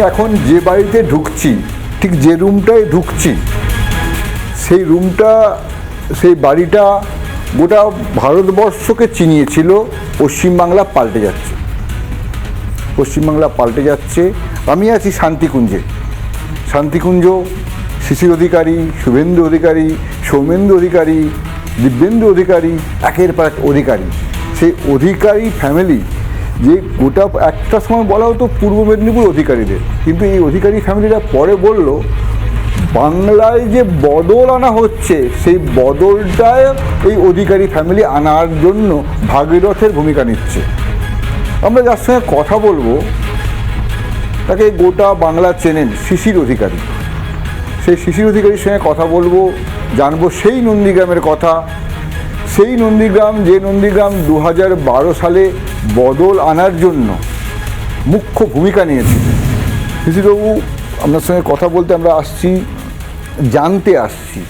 এখন যে বাড়িতে ঢুকছি, ঠিক যে রুমটায় ঢুকছি, সেই রুমটা, সেই বাড়িটা গোটা ভারতবর্ষকে চিনিয়েছিল। পশ্চিমবাংলা পাল্টে যাচ্ছে, পশ্চিমবাংলা পাল্টে যাচ্ছে। আমি আছি শান্তিকুঞ্জে। শান্তিকুঞ্জ শিশির অধিকারী, শুভেন্দু অধিকারী, সৌমেন্দু অধিকারী, দিব্যেন্দু অধিকারী, একের পর এক অধিকারী। সেই অধিকারী ফ্যামিলি, যে গোটা একটা সময় বলা হতো পূর্ব মেদিনীপুর অধিকারীদের, কিন্তু এই অধিকারী ফ্যামিলিরা পরে বলল বাংলায় যে বদল আনা হচ্ছে, সেই বদলটায় এই অধিকারী ফ্যামিলি আনার জন্য ভাগীরথের ভূমিকা নিচ্ছে। আমরা যার সঙ্গে কথা বলবো তাকে গোটা বাংলা চেনেন, শিশির অধিকারী। সেই শিশির অধিকারীর সঙ্গে কথা বলবো, জানবো সেই নন্দীগ্রামের কথা। সেই নন্দীগ্রাম, যে নন্দীগ্রাম 2012 সালে বদল আনার জন্য মুখ্য ভূমিকা নিয়েছিল। শিশিরবাবু, আপনার সঙ্গে কথা বলতে আমরা আসছি, জানতে আসছি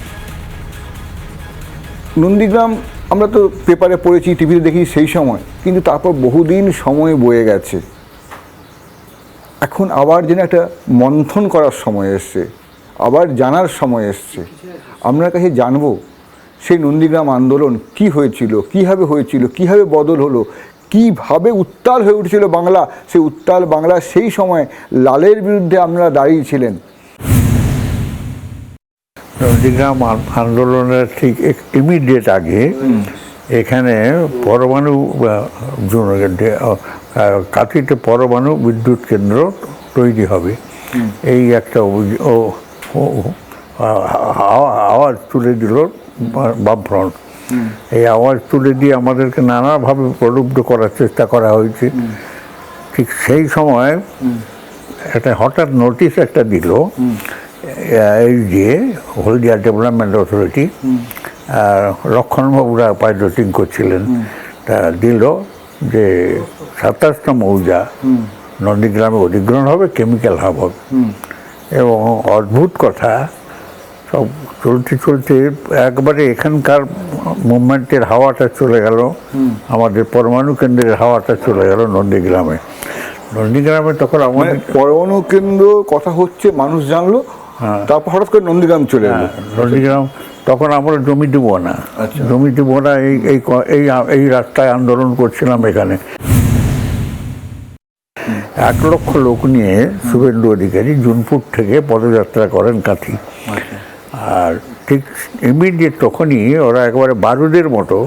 নন্দীগ্রাম আমরা তো পেপারে পড়েছি, টিভিতে দেখি সেই সময়, কিন্তু তারপর বহুদিন সময় বয়ে গেছে। এখন আবার যেন একটা মন্থন করার সময় এসছে, আবার জানার সময় এসছে। আপনার কাছে জানবো সেই নন্দীগ্রাম আন্দোলন কি হয়েছিল, কীভাবে হয়েছিল, কীভাবে বদল হলো, কীভাবে উত্তাল হয়ে উঠেছিল বাংলা। সেই উত্তাল বাংলা, সেই সময় লালের বিরুদ্ধে আপনারা দাঁড়িয়েছিলেন। নন্দীগ্রাম আন্দোলনের ঠিক ইমিডিয়েট আগে এখানে পরমাণু কাঁথিতে পরমাণু বিদ্যুৎ কেন্দ্র তৈরি হবে, এই একটা আওয়াজ তুলে দিল বামফ্রন্ট। এই আওয়াজ তুলে দিয়ে আমাদেরকে নানাভাবে প্রলুব্ধ করার চেষ্টা করা হয়েছে। ঠিক সেই সময় একটা হঠাৎ নোটিশ একটা দিল, এই যে হলদিয়া ডেভেলপমেন্ট অথরিটি, লক্ষণবাবুরা পাইলটিং করছিলেন, তা দিল যে 27টা মৌজা নন্দীগ্রামে অধিগ্রহণ হবে, কেমিক্যাল হাব হবে। এবং অদ্ভুত কথা, সব চলতে চলতে একবারে এখানকার মুভমেন্টের হাওয়াটা চলে গেল, আমাদের পরমাণু কেন্দ্রের হাওয়াটা চলে গেল নন্দীগ্রামে। নন্দীগ্রামে তখন আমাদের পরমাণু কেন্দ্র কথা হচ্ছে, মানুষ জানলো, তারপর হঠাৎ করে নন্দীগ্রাম চলে এলো। নন্দীগ্রাম তখন আমরা জমি দেবো না, জমি দেবো না, এই রাস্তায় আন্দোলন করছিলাম। এখানে 1 লক্ষ লোক নিয়ে শুভেন্দু অধিকারী জুনপুর থেকে পদযাত্রা করেন কাঁথি। আর ঠিক ইমিডিয়েট তখনই ওরা একেবারে বারুদের মতো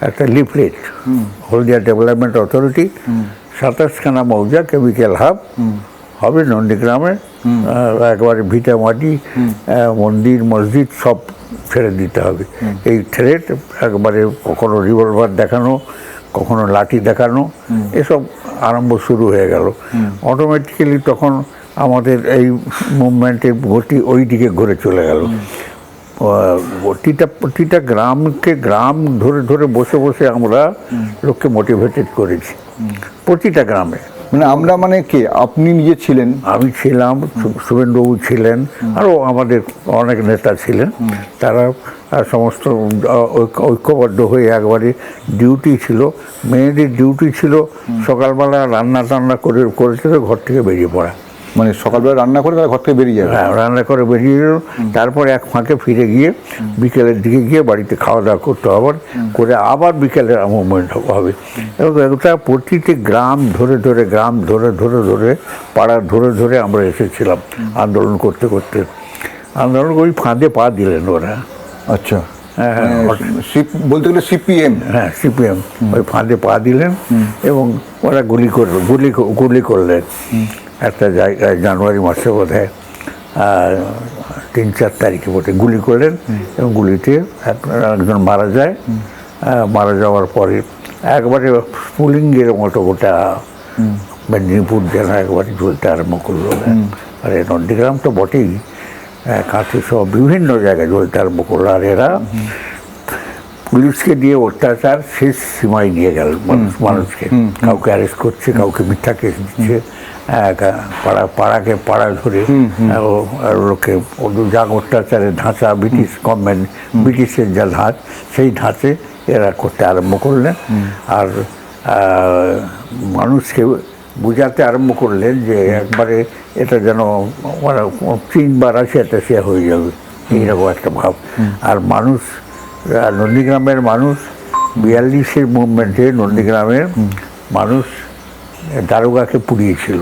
একটা লিফলেট, হলদিয়া ডেভেলপমেন্ট অথরিটি 27খানা মৌজা কেমিক্যাল হাব হবে নন্দীগ্রামে, একবারে ভিটা মাটি, মন্দির মসজিদ সব ছেড়ে দিতে হবে। এই থ্রেট একবারে কখনো রিভলভার দেখানো, কখনো লাঠি দেখানো, এসব আরম্ভ শুরু হয়ে গেল। অটোমেটিক্যালি তখন আমাদের এই মুভমেন্টের গতি ওই দিকে ঘুরে চলে গেল। প্রতিটা গ্রাম ধরে ধরে বসে বসে আমরা লোককে মোটিভেটেড করেছি, প্রতিটা গ্রামে। মানে আমরা, মানে কে, আপনি নিজে ছিলেন? আমি ছিলাম, শুভেন্দুবাবু ছিলেন, আরও আমাদের অনেক নেতা ছিলেন। তারা সমস্ত ঐক্যবদ্ধ হয়ে একবারে ডিউটি ছিল, মেয়েদের ডিউটি ছিল সকালবেলা রান্না টান্না করেছিল, ঘর থেকে বেরিয়ে পড়া। মানে সকালবেলা রান্না করে তারা ঘর থেকে বেরিয়ে যাবে? হ্যাঁ, রান্না করে বেরিয়ে গেল, তারপর এক ফাঁকে ফিরে গিয়ে বিকেলের দিকে গিয়ে বাড়িতে খাওয়া দাওয়া করতে হবে, করে আবার বিকেলের মুভমেন্ট হবে। এবং একটা প্রতিটি গ্রাম ধরে ধরে, গ্রাম ধরে ধরে ধরে, পাড়া ধরে ধরে আমরা এসেছিলাম আন্দোলন করতে করতে। আন্দোলন ওই ফাঁদে পা দিলেন ওরা। আচ্ছা, হ্যাঁ, বলতে গেলে সিপিএম। হ্যাঁ, সিপিএম ওই ফাঁদে পা দিলেন এবং ওরা গুলি করলেন একটা জায়গায়, জানুয়ারি মাসে বোধ হয় 3-4 তারিখে বোধ হয় গুলি করলেন, এবং গুলিতে একজন মারা যায়। মারা যাওয়ার পরে একবারে স্ফুলিঙ্গের মতো গোটা মেদিনীপুর জেলা একবারে জ্বলতে আরম্ভ করলো। আর নন্দীগ্রাম তো বটেই, কাছে সব বিভিন্ন জায়গায় জ্বলতে আরম্ভ করলো। আর এরা পুলিশকে দিয়ে অত্যাচার শেষ সীমায় নিয়ে গেল মানুষকে। কাউকে অ্যারেস্ট করছে, কাউকে মিথ্যা কেস দিচ্ছে, পাড়াকে পাড়া ধরে লোকে যা অত্যাচারের ধাঁচা, ব্রিটিশ গভর্নমেন্ট, ব্রিটিশের যা ধাঁচ, সেই ধাঁচে এরা করতে আরম্ভ করলেন। আর মানুষকে বুঝাতে আরম্ভ করলেন যে একবারে এটা যেন মানে চীন বা রাশিয়া টাশিয়া হয়ে যাবে, এইরকম একটা ভাব। আর মানুষ, নন্দীগ্রামের মানুষ 42-এর মুভমেন্টে নন্দীগ্রামের মানুষ দারোগাকে পুড়িয়েছিল।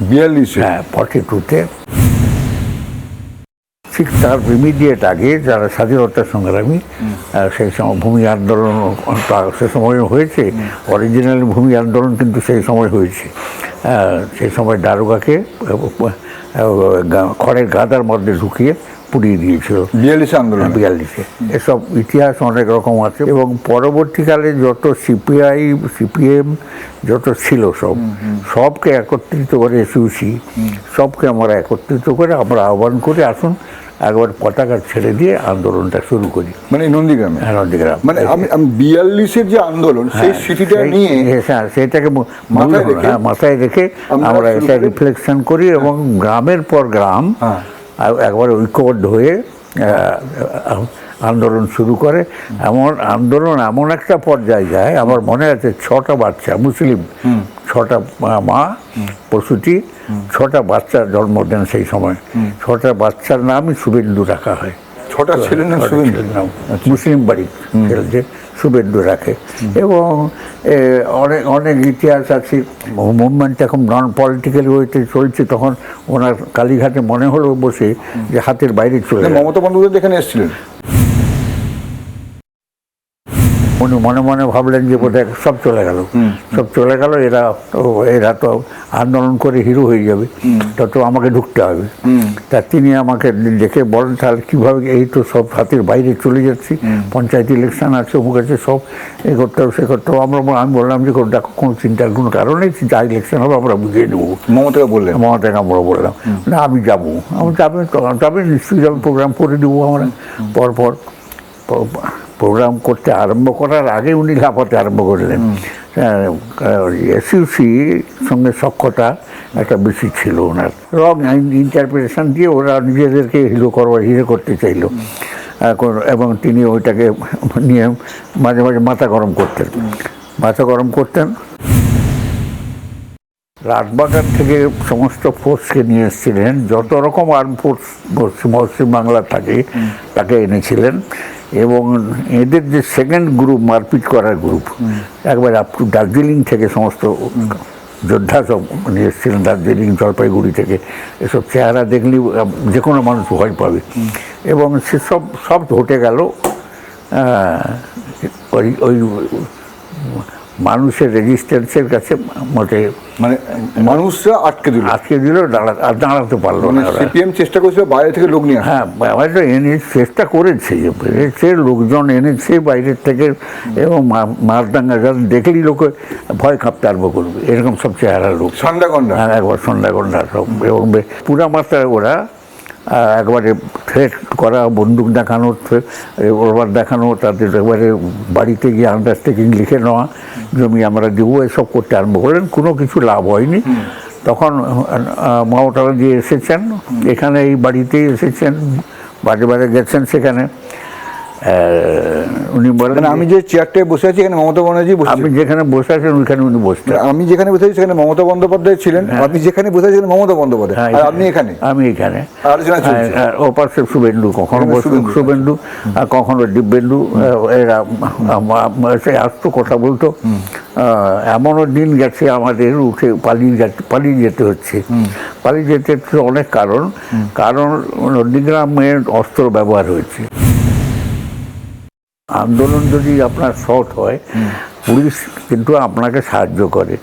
42-এ? হ্যাঁ, 42-তে। ঠিক তার ইমিডিয়েট আগে যারা স্বাধীনতা সংগ্রামী, সেই সময় ভূমি আন্দোলন সে সময় হয়েছে, অরিজিনাল ভূমি আন্দোলন কিন্তু সেই সময় হয়েছে। সেই সময় দারোগাকে খড়ের গাদার মধ্যে ঢুকিয়ে পুড়িয়ে দিয়েছিল 42 আন্দোলন। 42-এ। এসব ইতিহাস অনেক রকম আছে। এবং পরবর্তীকালে যত সিপিআই সিপিএম যত ছিল সবকে একত্রিত করে, এসইউসি সবকে আমরা একত্রিত করে আমরা আহ্বান করে আসুন একবার পতাকা ছেড়ে দিয়ে আন্দোলনটা শুরু করি। মানে নন্দীগ্রামে? হ্যাঁ, নন্দীগ্রাম। মানে আমি 42-এর যে আন্দোলন, সেই স্মৃতিটা নিয়ে, সেটাকে মাথায় রেখে আমরা এটা রিফ্লেকশন করি এবং গ্রামের পর গ্রাম একবার ঐক্যবদ্ধ হয়ে আন্দোলন শুরু করে। আন্দোলন এমন একটা পর্যায়ে যায়, আমার মনে আছে 6টা বাচ্চা, মুসলিম 6টা মা প্রসূতি, 6টা বাচ্চার জন্ম দেন সেই সময়। 6টা বাচ্চার নামই শুভেন্দু রাখা হয়। 6টা ছেলের নাম শুভেন্দু? মুসলিম বাড়ি ছেলেদের শুভেন্দু রাখে। এবং অনেক ইতিহাস আছে। মুভমেন্ট এখন নন পলিটিক্যাল ওয়েতে চলছে, তখন ওনার কালীঘাটে মনে হলো বসে যে হাতের বাইরে চলে গেল। মমতা বন্দ্যোপাধ্যায় এখানে এসেছিলেন? উনি মনে মনে ভাবলেন যে বোধহয় সব চলে গেল, এরা তো আন্দোলন করে হিরো হয়ে যাবে, তত আমাকে ঢুকতে হবে। তা তিনি আমাকে দেখে বলেন, তাহলে কীভাবে, এই তো সব হাতের বাইরে চলে যাচ্ছি, পঞ্চায়েত ইলেকশন আছে, অমুক আছে, সব এ করতে হবে সে করতে হবে। আমি বললাম যে দেখো, কোনো চিন্তার কোনো কারণ নেই, যা ইলেকশন হবে আমরা বুঝিয়ে নেবো। মমতাকে বললেন? মমতাকে আমরা বললাম না, আমি যাবো। যাবেন নিশ্চয়ই যাবেন, প্রোগ্রাম করে দেবো আমরা। পরপর প্রোগ্রাম করতে আরম্ভ করার আগে উনি লাফাতে আরম্ভ করলেন। এসইউসির সঙ্গে সখ্যতা একটা বেশি ছিল ওনার। রং ইন্টারপ্রিটেশন দিয়ে ওরা নিজেদেরকে হিরো করতে চাইল, এবং তিনি ওইটাকে নিয়ে মাঝে মাঝে মাথা গরম করতেন। রাজবাগান থেকে সমস্ত ফোর্সকে নিয়ে এসেছিলেন, যত রকম আর্ম ফোর্স পশ্চিমবাংলা থাকে তাকে এনেছিলেন। এবং এদের যে সেকেন্ড গ্রুপ, মারপিট করার গ্রুপ, একবার আপ টু দার্জিলিং থেকে সমস্ত যোদ্ধা সব নিয়ে এসেছিলেন, দার্জিলিং, জলপাইগুড়ি থেকে। এসব চেহারা দেখলেই যে কোনো মানুষ ভয় পাবে। এবং সেসব ঘটে গেল ওই মানুষের রেজিস্ট্যান্সের কাছে। মানে মানুষরা আটকে দিল, দাঁড়াতে পারলো না। সিপিএম চেষ্টা করেছিল বাইরে থেকে লোক নিয়ে। হ্যাঁ, বাইরে চেষ্টা করেছে, লোকজন এনেছে বাইরের থেকে। এবং মারদাঙ্গা দেখলেই লোকে ভয় কাঁপতে আরম্ভ করবে, এরকম সব চেহারা লোক, সন্ধ্যাগন্ডা। হ্যাঁ, একবার সন্ধ্যাগন্ডা সব। এবং পুরা মাত্রায় ওরা একবারে থ্রেট করা, বন্দুক দেখানো, ওরবার দেখানো, তাদের একবারে বাড়িতে গিয়ে আন্ডারটেকিং লিখে নেওয়া, জমি আমরা দেবো, এসব করতে আরম্ভ করলেন। কোনো কিছু লাভ হয়নি। তখন মমতা ব্যানার্জি এসেছেন এখানে, এই বাড়িতেই এসেছেন, বারে গেছেন সেখানে। উনি বলেন, আমি যে চেয়ারটায় বসে আছি এখানে মমতা ব্যানার্জি বসে, আপনি যেখানে বসে আছেন ওইখানে উনি বসতেন। আমি যেখানে বসে আছি সেখানে মমতা বন্দ্যোপাধ্যায় ছিলেন, আপনি যেখানে বসে আছেন মমতা বন্দ্যোপাধ্যায়, আর আপনি এখানে? আমি এখানে। আলোচনা চলছে। ও পাশে শুভেন্দু, কখনো শুভেন্দু আর কখনো দিব্যেন্দু, এরা আসতো, কথা বলতো। এমনও দিন গেছে আমাদের উঠে পালিয়ে যেতে হচ্ছে। পালিয়ে যেতে অনেক কারণ নন্দীগ্রামের অস্ত্র ব্যবহার হয়েছে। আন্দোলন যদি আপনার শর্ট হয়, পুলিশ কিন্তু আপনাকে সাহায্য করে।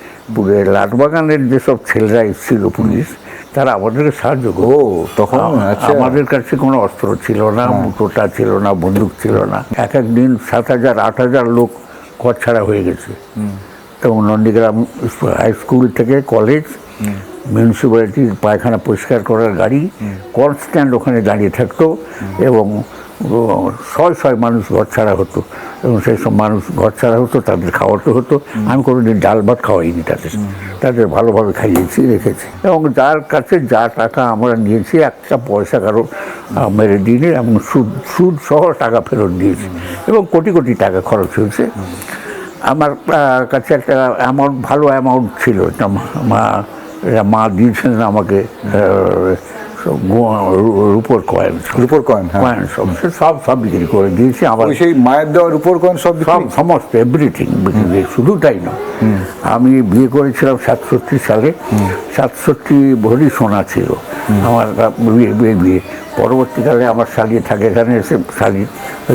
লাটবাগানের যেসব ছেলেরা এসেছিল পুলিশ, তারা আমাদেরকে সাহায্য করে। তখন আমাদের কাছে কোনো অস্ত্র ছিল না, টোটা ছিল না, বন্দুক ছিল না। এক দিন 7,000-8,000 লোক ঘর ছাড়া হয়ে গেছে। এবং নন্দীগ্রাম হাই স্কুল থেকে কলেজ, মিউনিসিপ্যালিটির পায়খানা পরিষ্কার করার গাড়ি কনস্ট্যান্ট ওখানে দাঁড়িয়ে থাকতো। এবং শয় মানুষ ঘর ছাড়া হতো। এবং সেই সব মানুষ ঘর ছাড়া হতো, তাদের খাওয়াতে হতো। আমি কোনোদিন ডাল ভাত খাওয়াইনি তাদের ভালোভাবে খাইয়েছি, রেখেছি। এবং যার কাছে যা টাকা আমরা নিয়েছি, একটা পয়সা কারো মেরে দিইনি। এবং সুদ সহ টাকা ফেরত দিয়েছি। এবং কোটি টাকা খরচ হয়েছে। আমার কাছে একটা অ্যামাউন্ট, ভালো অ্যামাউন্ট ছিল, একটা মা দিয়েছিলেন আমাকে রূপোর কয়েন, কয়েন সব বিক্রি করে দিয়েছি। আমার সেই মায়ের দেওয়া রূপোর কয়েন সব সমস্ত এভরিথিং বিক্রি দিয়ে, শুধু তাই না, আমি বিয়ে করেছিলাম 67 সালে, 67 ভরি সোনা ছিল আমার বিয়ে। পরবর্তীকালে আমার শালি থাকে এখানে, এসে শালি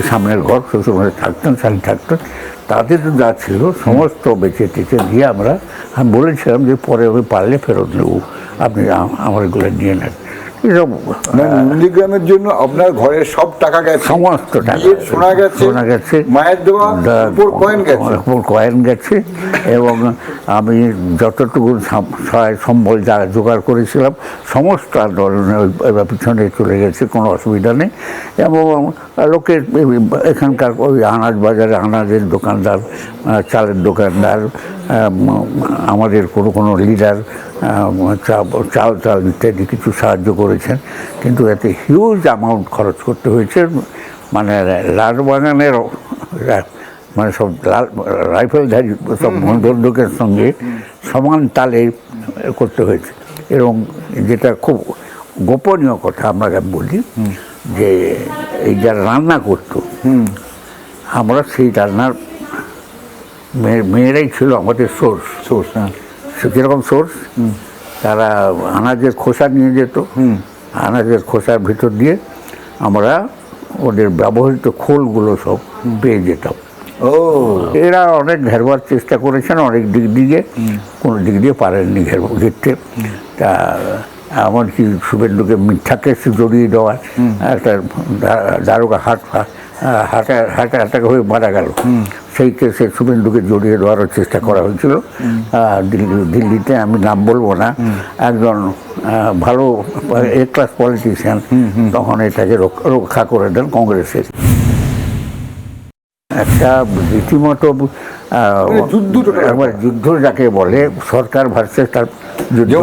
সামনের ঘর শ্বশুর থাকতেন, শালি থাকতেন, তাদের যা ছিল সমস্ত বেঁচে টেচে দিয়ে আমি বলেছিলাম যে পরে আমি পারলে ফেরত নেবো, আপনি আমার এগুলো নিয়ে নেন। এসব নন্দীগ্রামের জন্য আপনার ঘরের সব টাকা গেছে, সমস্ত টাকা সোনা গেছে, মায়ের দেওয়া রূপোর কয়েন গেছে, এবং আমি যতটুকু সম্বল যা জোগাড় করেছিলাম সমস্ত আন্দোলনের পিছনে চলে গেছে, কোনো অসুবিধা নেই। এবং লোকের এখানকার ওই আনাজ বাজারে আনাজের দোকানদার, চালের দোকানদার, আমাদের কোনো লিডার চাল ইত্যাদি কিছু সাহায্য করেছেন, কিন্তু এতে হিউজ অ্যামাউন্ট খরচ করতে হয়েছে। মানে লাল বাগানের মানে সব রাইফেলধারী সব বন্দুকের সঙ্গে সমান তালে করতে হয়েছে। এবং যেটা খুব গোপনীয় কথা আপনাকে বলি, যে এই যারা রান্না করতো, আমরা সেই রান্নার মেয়েরাই ছিল আমাদের সোর্স। কীরকম সোর্স? তারা আনাজের খোসা নিয়ে যেত, আনাজের খোসার ভিতর দিয়ে আমরা ওদের ব্যবহৃত খোলগুলো সব পেয়ে যেতাম। এরা অনেক ঘেরবার চেষ্টা করেছেন অনেক দিক দিয়ে, কোনো দিক দিয়ে পারেননি ঘেরতে। তা এমনকি শুভেন্দুকে মিথ্যা কেস জড়িয়ে দেওয়ার একটা দারোগা হার্ট হয়ে মারা গেল, সেই কেসে শুভেন্দুকে জড়িয়ে দেওয়ারও চেষ্টা করা হয়েছিল দিল্লিতে। আমি নাম বলবো না, একজন ভালো এ ক্লাস পলিটিশিয়ান তখন এটাকে রক্ষা করে দেন কংগ্রেসের। একটা রীতিমতো যুদ্ধ যাকে বলে, সরকার ভার্সেস তার যুদ্ধ,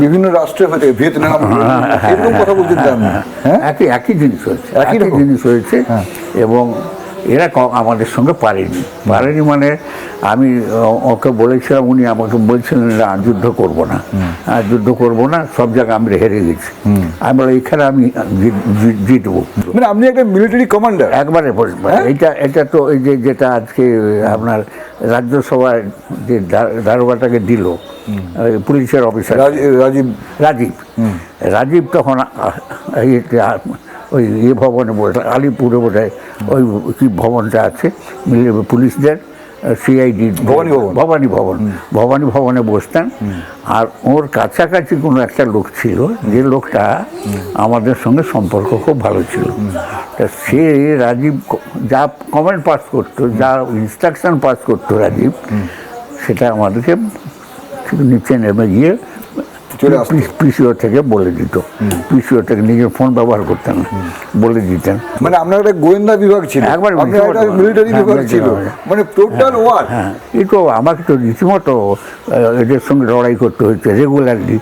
বিভিন্ন রাষ্ট্রে হতে ভিয়েতনাম একই জিনিস হয়েছে। এবং এরা আমাদের সঙ্গে পারেনি মানে আমি ওকে বলেছিলাম, উনি আমাকে বলছিলেন না যুদ্ধ করবো না, সব জায়গায় আমরা হেরে গেছি, আমরা এখানে আমি জিতবো। মানে আপনি একটা মিলিটারি কমান্ডার একবারে। এটা তো এই যেটা আজকে আপনার রাজ্যসভায় যে দারোগাটাকে দিল পুলিশের অফিসার রাজীব তখন ওই ভবনে বসে, আলিপুরে বোধহয় ওই কি ভবনটা আছে পুলিশদের, সিআইডি ভবানী ভবনে বসতেন। আর ওর কাছাকাছি কোনো একটা লোক ছিল, যে লোকটা আমাদের সঙ্গে সম্পর্ক খুব ভালো ছিল। তা সে রাজীব যা কমেন্ট পাস করতো, যা ইনস্ট্রাকশন পাস করতো রাজীব, সেটা আমাদেরকে নিচে নেমে গিয়ে পিসিও থেকে বলে দিত, পিসিও থেকে নিজের ফোন ব্যবহার করতেন না, বলে দিতেন। মানে আপনার একটা গোয়েন্দা বিভাগ ছিল, একবার মিলিটারি বিভাগ ছিল, মানে টোটাল ওয়ার। হ্যাঁ, এই তো আমাকে তো রীতিমতো এদের সঙ্গে লড়াই করতে হয়েছে রেগুলারলি।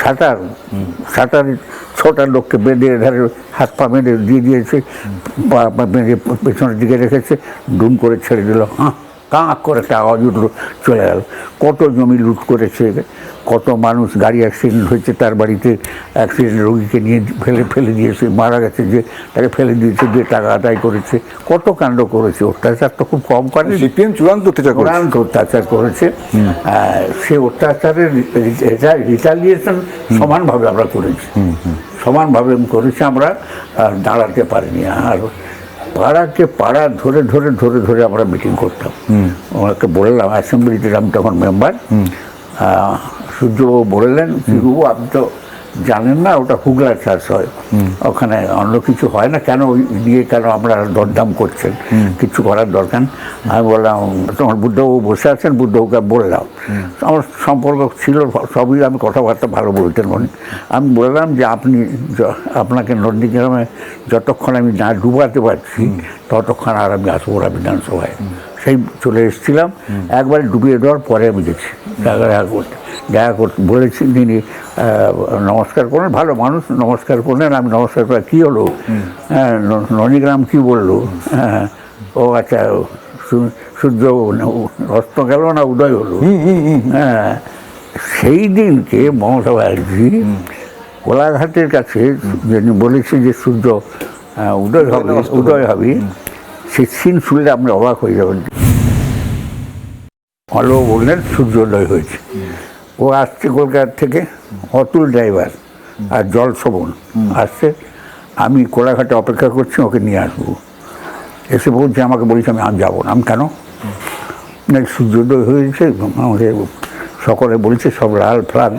সাঁতার 6টা লোককে বেঁধে ধারে হাত পা বেঁধে দিয়ে দিয়েছে, বেঁধে পেছনের দিকে রেখেছে, ডুম করে ছেড়ে দিল, কাঁ করে একটা আওয়াজ উঠলো, চলে গেল। কত জমি লুট করেছে, কত মানুষ, গাড়ি অ্যাক্সিডেন্ট হয়েছে তার বাড়িতে, অ্যাক্সিডেন্ট রোগীকে নিয়ে ফেলে দিয়েছে, মারা গেছে যে তাকে ফেলে দিয়েছে, যে টাকা আদায় করেছে, কত কাণ্ড করেছে। অত্যাচার তো খুব কম করে, চূড়ান্ত অত্যাচার করেছে। সে অত্যাচারের রিটালিয়েশন সমানভাবে আমরা করেছি, আমরা দাঁড়াতে পারিনি। আর পাড়াকে পাড়া ধরে আমরা মিটিং করতাম। ওনাকে বললাম, অ্যাসেম্বলিতে আমি তখন মেম্বার, সূর্যবাবু বললেন, বাবু আপনি তো জানেন না ওটা হুগলা চাষ হয়, ওখানে অন্য কিছু হয় না, কেন নিয়ে কেন আপনারা দরদাম করছেন, কিছু করার দরকার। আমি বললাম, তোমার বুদ্ধবাবু বসে আছেন, বুদ্ধবাবুকে বললাম, আমার সম্পর্ক ছিল সবই, আমি কথাবার্তা ভালো বলতেন উনি। আমি বললাম যে আপনাকে নন্দীগ্রামে যতক্ষণ আমি না ডুবাতে পারছি ততক্ষণ আর আমি আসবো না বিধানসভায়। সেই চলে এসেছিলাম, একবারে ডুবিয়ে দেওয়ার পরে আমি গেছি দেখা করতে বলেছি। তিনি নমস্কার করলেন, ভালো মানুষ, নমস্কার করলেন। আমি নমস্কার করে, কী হলো, নন্দীগ্রাম কী বললো, ও আচ্ছা সূর্য অস্ত গেল না উদয় হলো। হ্যাঁ, সেই দিনকে মমতা ব্যানার্জি কোলাঘাটের কাছে বলেছে যে সূর্য উদয় হবে, সেই সিন শুনলে আপনি অবাক হয়ে যাবেন। হলো বললেন সূর্যোদয় হয়েছে। ও আসছে কলকাতা থেকে, অতুল ড্রাইভার আর জল শোভন আসছে, আমি কোলাঘাটে অপেক্ষা করছি, ওকে নিয়ে আসবো। এসে বলছে, আমাকে বলছে আমি যাবো না। আমি কেন? না, সূর্যোদয় হয়েছে, আমাকে সকলে বলছে, সব লাল ফ্লাগ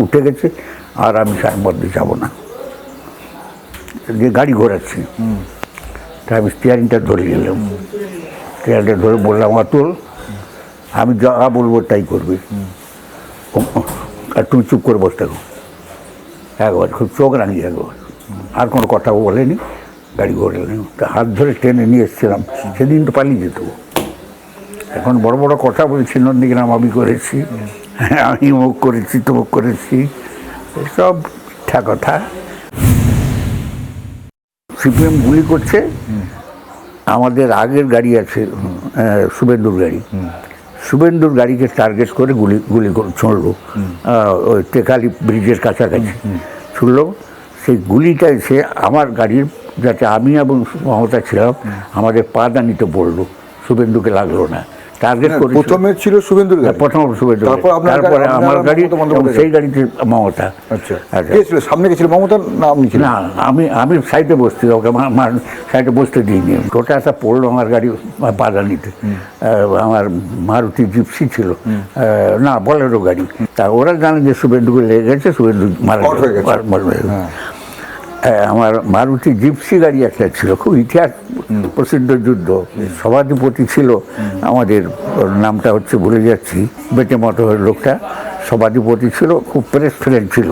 উঠে গেছে, আর আমি তার মধ্যে যাবো না। যে গাড়ি ঘোরাচ্ছি, তাই আমি স্টিয়ারিংটা ধরে গেলাম। স্টিয়ারিংটা ধরে বললাম, অতুল আমি যা বলবো তাই করবে, আর তুমি চুপ করে বসে থাকো। একবার খুব চোখ রাঙিয়ে একবার, আর কোনো কথা বলেনি, গাড়ি ঘোরালেন। তা হাত ধরে টেনে নিয়ে এসেছিলাম, সেদিন তো পালিয়ে যেত। এখন বড় বড় কথা বলছি, নন্দীগ্রাম আমি করেছি, আমি মুখ করেছি, তমুক করেছি, সব মিথ্যা কথা। সিপিএম গুলি করছে, আমাদের আগের গাড়ি আছে শুভেন্দুর গাড়ি, শুভেন্দুর গাড়িকে টার্গেট করে গুলি ছুঁড়লো, ওই টেকালি ব্রিজের কাছাকাছি ছুড়লো। সেই গুলিটা এসে আমার গাড়ির, যাতে আমি এবং মমতা ছিলাম, আমাদের পাদানিতে পড়লো, শুভেন্দুকে লাগলো না। টার্গেট করে প্রথমে ছিল শুভেন্দুর গাড়ি, প্রথম শুভেন্দু, তারপরে আমার গাড়ি, সেই গাড়িতে মমতা। আচ্ছা, কে ছিল সামনে? কে ছিল? মমতা না আপনি ছিলেন? না, আমি সাইডে বসছি, ওকে সাইডে বসতে দিইনি। টোটা একটা পড়লো আমার গাড়ি পাদানিতে। আমার মারুতি জিপসি ছিল, না বলেরো গাড়ি। তা ওরা জানে যে শুভেন্দুকে লেগে গেছে, শুভেন্দু মারা গেছে। আমার মারুতি জিপসি গাড়ি একটা ছিল, খুব ইতিহাস প্রসিদ্ধ যুদ্ধ। সভাধিপতি ছিল আমাদের, নামটা হচ্ছে ভুলে যাচ্ছি, বেটে মতো লোকটা সভাধিপতি ছিল, খুব প্রেস ফ্রেন্ড ছিল।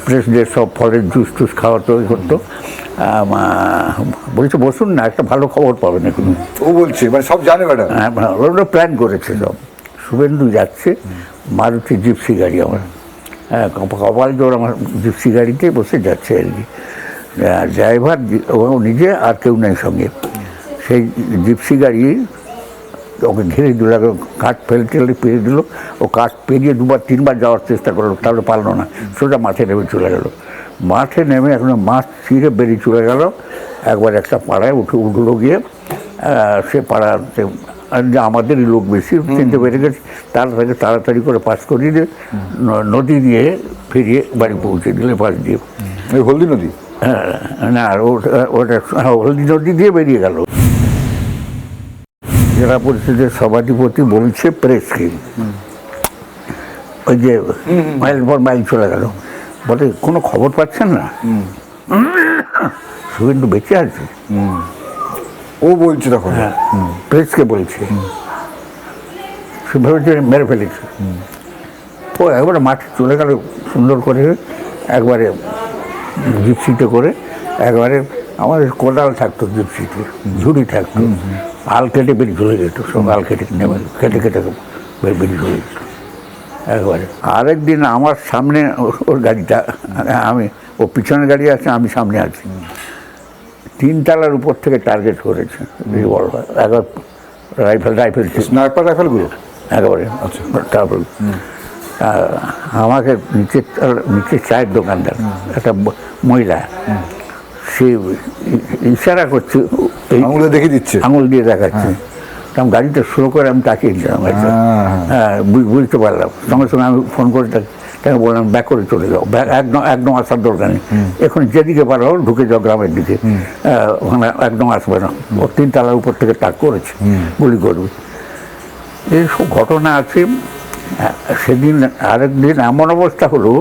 প্রেসদের সব ফলের জুস টুস খাওয়াতো, করতো। বলছে বসুন না, একটা ভালো খবর পাবেন এখন। ও বলছে মানে সব জানে ম্যাডাম? হ্যাঁ, ওরা প্ল্যান করেছে সব। শুভেন্দু যাচ্ছে, মারুতি জিপসি গাড়ি আমার, হ্যাঁ, কপাল জোর আমার জিপসি গাড়িতে বসে যাচ্ছে আর কি। ড্রাইভার ও নিজে, আর কেউ নেই সঙ্গে। সেই জিপসি গাড়ি ওকে ঘিরে দিল, কাঠ টেলে পেরিয়ে দিল। ও কাঠ পেরিয়ে দুবার তিনবার যাওয়ার চেষ্টা করলো, তাহলে পারলো না, সোজা মাঠে নেমে চলে গেল। মাঠে নেমে এখন মাঠ ছিঁড়ে বেরিয়ে চলে গেল। একবার একটা পাড়ায় উঠলো গিয়ে, সে পাড়াতে আমাদেরই লোক বেশি, চিনতে পেরে গেছে। তাড়াতাড়ি করে পাস করিয়ে দিয়ে নদী দিয়ে ফিরিয়ে বাড়ি পৌঁছে দিলে, পাশ দিয়ে। হলদি নদী? না, ওটা হলদি নদী দিয়ে বেরিয়ে গেল। জেলা পরিষদের সভাধিপতি বলছে প্রেসকে, ওই যে মাইল পর মাইল চলে গেল, বলে কোনো খবর পাচ্ছেন না? শুভেন্দু বেঁচে আছে? ও বলছে তখন? হ্যাঁ, প্রেসকে বলছে। সে ভেবেছে মেরে ফেলেছে। ও একবারে মাঠে চলে গেল সুন্দর করে, একবারে জিপসিতে করে। একবারে আমাদের কোদাল থাকতো জিপসিতে, ঝুড়ি থাকতো, আল কেটে বেরিয়ে চলে যেত, সব আল কেটে নেমে কেটে বেরিয়ে চলে যেত একবারে। আরেকদিন আমার সামনে ওর গাড়িটা, আমি ও পিছনের গাড়ি আছে, আমি সামনে আছি, 3 তলার উপর থেকে টার্গেট করেছে রিভলভার, একবার রাইফেল স্নাইপার রাইফেলগুলো একেবারে। আচ্ছা, তারপর আমাকে নিচে চায়ের দোকানদার একটা মহিলা, সে ইশারা করছে, আঙুলে দেখে দিচ্ছে, আঙুল দিয়ে দেখাচ্ছে। আমি গাড়িটা স্লো করে আমি তাকিয়ে দিলাম, হ্যাঁ, বুঝতে পারলাম। সঙ্গে সঙ্গে আমি ফোন করে তাকে বললাম ব্যাক করে চলে যাও, একদম আসার দরকার নেই, এখন যেদিকে পারো ঢুকে যাও গ্রামের দিকে, ওখানে একদম আসবে না। ও 3 তলার উপর থেকে তাক করেছে, গুলি করবে। এইসব ঘটনা আছে। সেদিন আরেকদিন এমন অবস্থা হলো,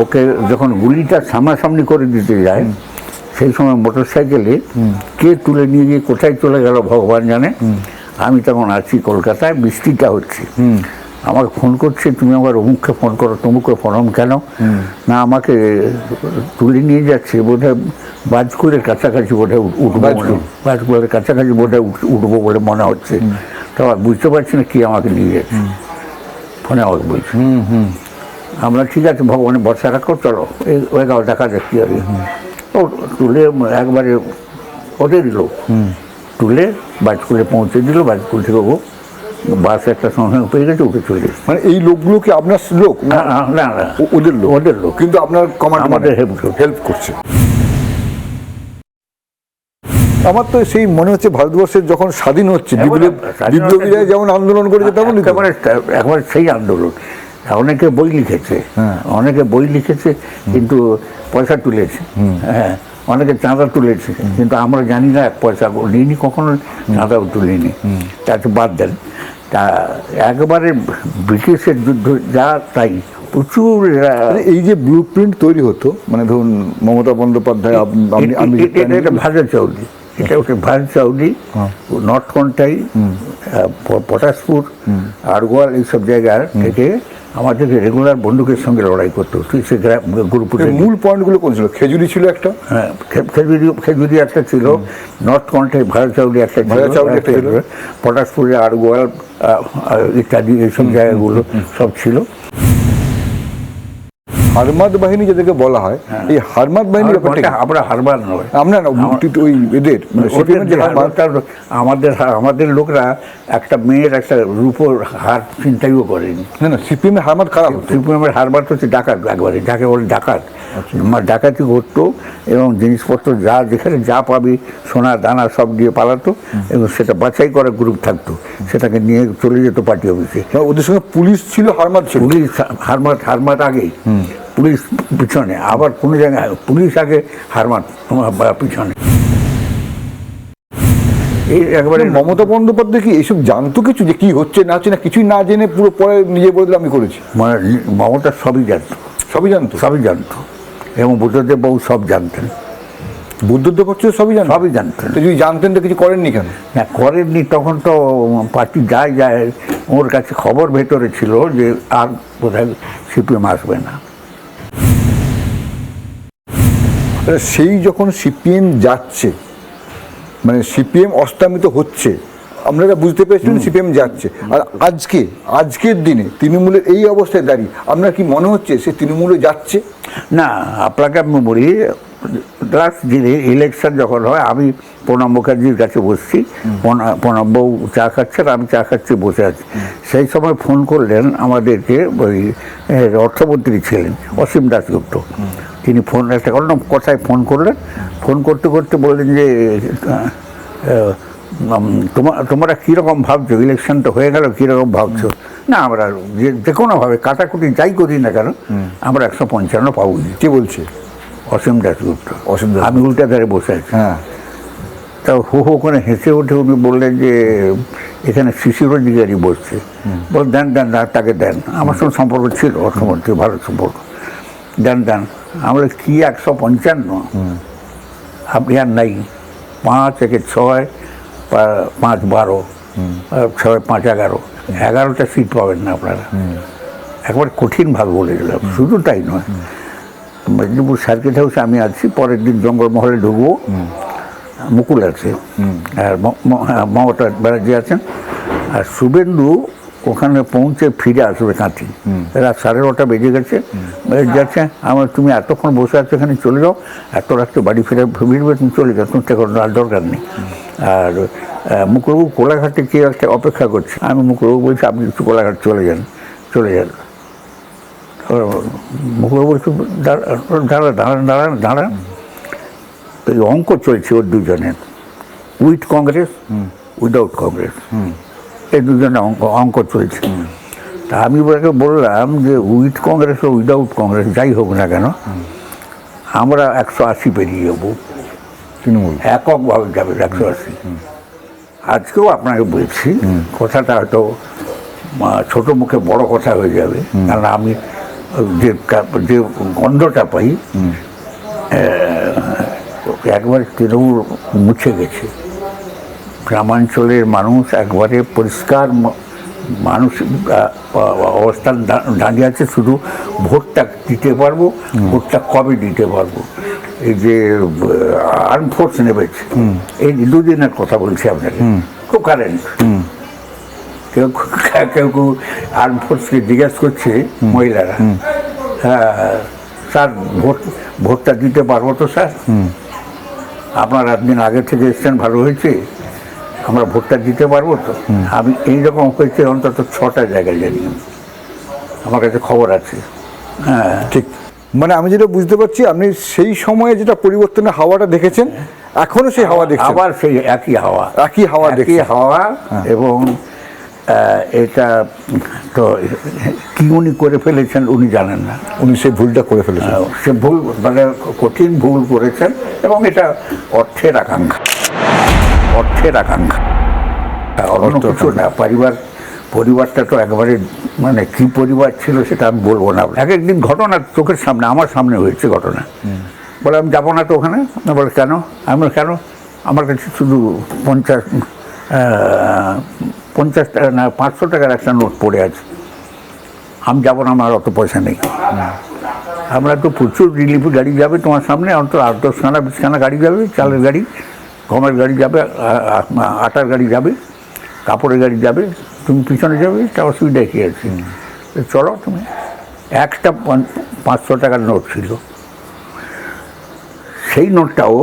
ওকে যখন গুলিটা সামনাসামনি করে দিতে যায়, সেই সময় মোটর সাইকেলে কে তুলে নিয়ে গিয়ে কোথায় চলে গেল ভগবান জানে। আমি তখন আছি কলকাতায়, বৃষ্টিটা হচ্ছে। আমাকে ফোন করছে, তুমি আমার অমুককে ফোন করো, তমুককে ফোন কেন? না, আমাকে তুলে নিয়ে যাচ্ছে বোধহয় বাজকুলের কাছাকাছি, বোধহয় উঠবো, বাজকুলের কাছাকাছি বোধহয় উঠবো বলে মনে হচ্ছে। তো বুঝতে পারছি না কি আমাকে নিয়ে যাচ্ছে, ফোনে আমাকে বলছে। আমরা ঠিক আছে, ভগবানের ভরসা রাখো, চলো ওই গাও দেখা যাক কি হবে। ও তুলে একবারে ওদেরই লোক তুলে বাজকুলে পৌঁছে দিল, বাজকুল থেকে ও বাস একটা সঙ্গে পেয়ে গেছে, উঠে চলে গেছে। মানে এই লোকগুলো কি আপনার লোক না? না না, ওদের লোক। ওদের লোক, কিন্তু আপনার কমান্ড আমাদের হেল্প করছে। আমার তো সেই মনে হচ্ছে ভারতবর্ষের যখন স্বাধীন হচ্ছে বিপ্লবীরা যেমন আন্দোলন করেছে তেমন একবার সেই আন্দোলন। অনেকে বই লিখেছে, অনেকে বই লিখেছে কিন্তু পয়সা তুলেছে, হ্যাঁ, অনেকে চাঁদা তুলেছে, কিন্তু আমরা জানি না, এক পয়সা নিইনি, কখনো চাঁদাও তুলিনি। তাতে বাদ দেন। তা একবারে ব্রিটিশের যুদ্ধ যা তাই প্রচুর। এই যে ব্লু প্রিন্ট তৈরি হতো, মানে ধরুন মমতা বন্দ্যোপাধ্যায়, এটা ভাজা চাউলি, এটা ওটা ভাজা চাউলি, নর্থ কন্টাই, পটাশপুর, আড়গোয়াল, এইসব জায়গার থেকে আমাদেরকে রেগুলার বন্দুকের সঙ্গে লড়াই করতে হতো। সে গ্রুপের মূল পয়েন্টগুলো কোন ছিল? খেজুরি ছিল একটা, হ্যাঁ, খেজুরি একটা ছিল, নর্থ কন্টাই ভাজা চাউলি একটা ছিল, পটাশপুরে আড়গোয়াল ইত্যাদি এইসব জায়গাগুলো সব ছিল। হারমাদ বাহিনী যেটাকে বলা হয়, এই হারমাদ বাহিনী আমরা হারবার নয়, আমরা না, ওই এদের আমাদের লোকরা একটা মেয়ের একটা রূপোর হার চিন্তাইও করেনি। না না, সিপিএম এর হারমাদ খারাপ। সিপিএমের হারবার তো হচ্ছে ডাকাত, একবারে যাকে বলে ডাকাত। ডাকাতি করতো এবং জিনিসপত্র যা যেখানে যা পাবি, সোনা দানা সব দিয়ে পালাতো, এবং সেটা বাছাই করা গ্রুপ থাকতো, সেটাকে নিয়ে চলে যেত পার্টি অফিসে। ওদের সঙ্গে পুলিশ ছিল, হারমাদ ছিল। পুলিশ হারমাদ আগেই, পুলিশ পিছনে, আবার কোনো জায়গায় পুলিশ আগে, হারমাদ পিছনে। এই একবারে মমতা বন্দ্যোপাধ্যায় কি এইসব জানতো কিছু, যে কি হচ্ছে না হচ্ছে না, কিছুই না জেনে পুরো পরে নিজে বলে আমি করেছি? মানে মমতা সবই জানতো, সবই জানতো এবং বুদ্ধদেব বাবু সব জানতেন। বুদ্ধদেব হচ্ছে সবই জানতেন। যদি জানতেন তো কিছু করেননি কেন? না, করেননি, তখন তো পার্টি যায়, ওর কাছে খবর ভেতরে ছিল যে আর বোধহয় সিপিএম আসবে না। সেই যখন সিপিএম যাচ্ছে, মানে সিপিএম অস্তামিত হচ্ছে, আপনারা বুঝতে পেরেছিলেন সিপিএম যাচ্ছে, আর আজকের দিনে তৃণমূলের এই অবস্থায় দাঁড়িয়ে আপনার কি মনে হচ্ছে সে তৃণমূলে যাচ্ছে? না, আপনাকে আমি বলি, লাস্ট দিনে ইলেকশন যখন হয়, আমি প্রণব মুখার্জির কাছে বসছি, প্রণববাবু চা খাচ্ছেন, আমি চা খাচ্ছি, বসে আছি। সেই সময় ফোন করলেন আমাদেরকে, ওই অর্থমন্ত্রী ছিলেন অসীম দাশগুপ্ত, তিনি ফোন একটা অন্য কথায় ফোন করলেন। ফোন করতে করতে বললেন যে তোমরা কীরকম ভাবছো, ইলেকশন তো হয়ে গেল, কীরকম ভাবছো? না, আমরা যে কোনোভাবে কাটাকুটি যাই করি না কেন, আমরা 155 পাবো। কে বলছে? অসীম দাশগুপ্ত। আমি উল্টা ধারে বসে আছি। হ্যাঁ, তা হো হো করে হেসে উঠে উনি বললেন যে এখানে শিশির অধিকারী বসছে, বল দেন, তাকে দেন। আমার সঙ্গে সম্পর্ক ছিল, অর্থমন্ত্রী, ভালো সম্পর্ক, দেন। আমরা কি 155? আপনি আর নাই, 5 একে 6, 5 12, 6 5 11, 11টা সিট পাবেন না আপনারা। একবার কঠিনভাবে বলে দিলাম। শুধু তাই নয়, মেদিনীপুর সার্কিট হাউসে আমি আছি, পরের দিন জঙ্গলমহলে ঢুকবো, মুকুল আছে, আর মমতা ব্যানার্জি আছেন, আর শুভেন্দু ওখানে পৌঁছে ফিরে আসবে কাঁথি, রাত 9:30 বেজে গেছে, যাচ্ছে। আমার তুমি এতক্ষণ বসে আছো এখানে, চলে যাও, এত রাত্রে বাড়ি ফিরবে, তুমি চলে যাও, তুমি আর দরকার নেই। আর মুকুলবাবু কোলাঘাটে কে একটা অপেক্ষা করছে। আমি মুকুলবাবু বলছি আপনি একটু কোলাঘাট চলে যান। মুকুলবাবু একটু দাঁড়ান। এই অঙ্ক চলছে ওর দুজনের, উইথ কংগ্রেস, উইদাউট কংগ্রেস, এই দুজনের অঙ্ক চলছে। তা আমি ওকে বললাম যে উইথ কংগ্রেস ও উইদাউট কংগ্রেস যাই হোক না কেন, আমরা 180 পেরিয়ে যাবো, তৃণমূল এককভাবে যাবে 180। আজকেও আপনাকে বলছি, কথাটা হয়তো ছোট মুখে বড় কথা হয়ে যাবে, কারণ আমি যে গন্ধটা পাই, একবারে তৃণমূল মুছে গেছে। গ্রামাঞ্চলের মানুষ একবারে পরিষ্কার মানুষ অবস্থান দাঁড়িয়ে আছে, শুধু ভোটটা দিতে পারবো, ভোটটা কবে দিতে পারবো। এই যে আর্ম ফোর্স নেমেছে, এই 2 দিনের কথা বলছি আপনাকে, খুব কারেন্ট। কেউ আর্ম ফোর্সকে জিজ্ঞাসা করছে মহিলারা, হ্যাঁ স্যার ভোটটা দিতে পারবো তো স্যার? আপনার 8 দিন আগে থেকে এসছেন, ভালো হয়েছে। আমরা ভোটটা দিতে পারবো তো। আমি এইরকম হয়েছে অন্তত 6টা জায়গায় জানি, আমার কাছে খবর আছে। হ্যাঁ, ঠিক, মানে আমি যেটা বুঝতে পারছি আপনি সেই সময়ে যেটা পরিবর্তনের হাওয়াটা দেখেছেন এখনো সেই হাওয়া দেখছেন, আবার সেই একই হাওয়া, একই হাওয়া একই দেখছেন। হাওয়া। এবং এটা তো কি উনি করে ফেলেছেন উনি জানেন না। উনি সেই ভুলটা করে ফেলেছেন। সে ভুল, মানে কঠিন ভুল করেছেন। এবং এটা অর্থের আকাঙ্ক্ষা, অর্থের আকাঙ্ক্ষা, অন্য কিছু না। পরিবারটা তো একেবারে, মানে কি পরিবার ছিল সেটা আমি বলবো না। এক একদিন ঘটনা চোখের সামনে, আমার সামনে হয়েছে ঘটনা। বলে আমি যাবো না তো ওখানে। বলে কেন? আমি বলি, কেন? আমার কাছে শুধু 50 টাকা না 500 টাকার একটা নোট পড়ে আছে, আমি যাবো না, আমার অত পয়সা নেই। আমরা তো প্রচুর রিলিফ গাড়ি যাবে তোমার সামনে, অন্তত 8-10খানা 20খানা গাড়ি যাবে, চালের গাড়ি, গমের গাড়ি যাবে, আটার গাড়ি যাবে, কাপড়ের গাড়ি যাবে, তুমি পিছনে যাবে, তা অসুবিধা কী আছে? চলো তুমি। একটা 500 টাকার নোট ছিল, সেই নোটটাও